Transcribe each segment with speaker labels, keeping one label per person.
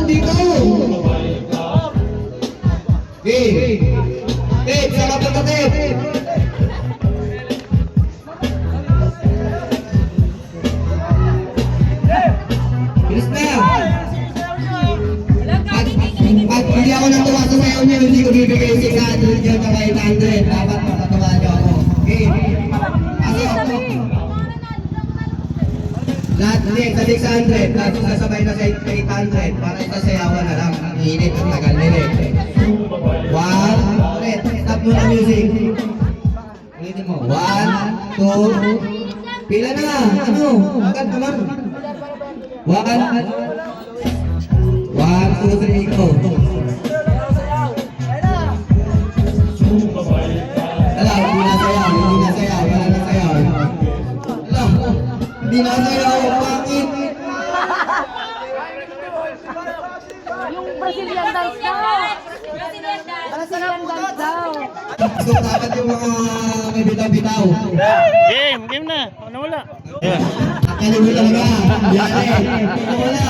Speaker 1: dito. Ted, sarap na Ted. Bilis na. At hindi ako natuwa sa sayaw niyo, hindi ko bibigay si Sandro dyan sa 500. Dapat makatuwa niyo ako. Okay. Lahat hindi, sa 600. Lahat sasabay na sa 800 para isasayawan na lang. Ang init, ang tagal nila eh. 1, ulit. Stop mo na music. Ulitin mo. 1, 2, pila na. Ano? Agad naman. 1, 2, 3, go. Wala, hindi na sayaw. Hindi na sayaw. Wala na sayaw. Wala. Hindi na sayaw. Bakit?
Speaker 2: Yung Brazilian dance daw. Brazilian dance daw.
Speaker 1: So, dapat yung mga may bitaw-bitaw.
Speaker 3: Game na. Ano wala?
Speaker 1: Nakalimutan ka. Yari. Wala.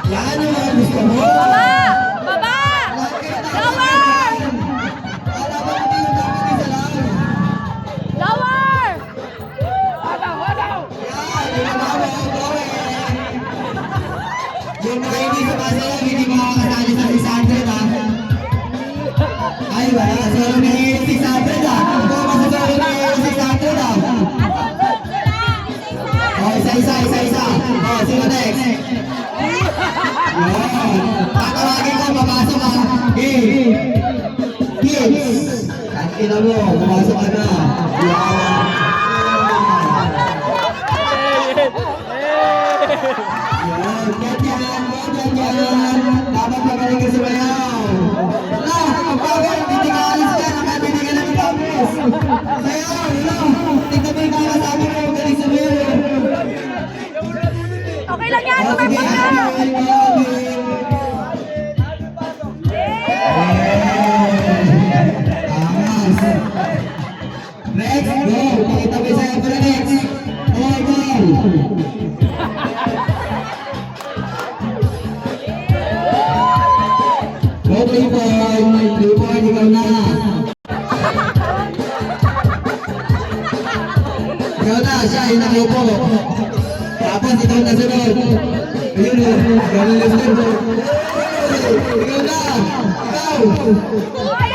Speaker 1: Yan yung mga gusto mo.
Speaker 2: Baba! Lower! Lower!
Speaker 1: Yung mga hindi sumasayaw, hindi makakasali sa 600 ha. Ay wala, solo na yung 600 ha. Ito masasolo na yung 600 ha. O, isa. O, sino next? Tatawagin ko, papasok ha. Kids! Ina mo, pumasok ka na. Ganyan. Dapat magaling ka sumayaw. Wala, pagkagay, hindi ka alis ka, nakabibigyan ng promise. Sayaw, wala. Tingnan mo yung mga sabi mo, galing sumayaw.
Speaker 2: Okay lang yan, tumay pa ka!
Speaker 1: Next, go! Pakita mo yung sayaw pala next. Okay, go! Go, Playboy, ikaw na. Ikaw na, siya, inakupo. Tapos ikaw na sunod. Ayun o, ganun na sunod. Ikaw na, ikaw.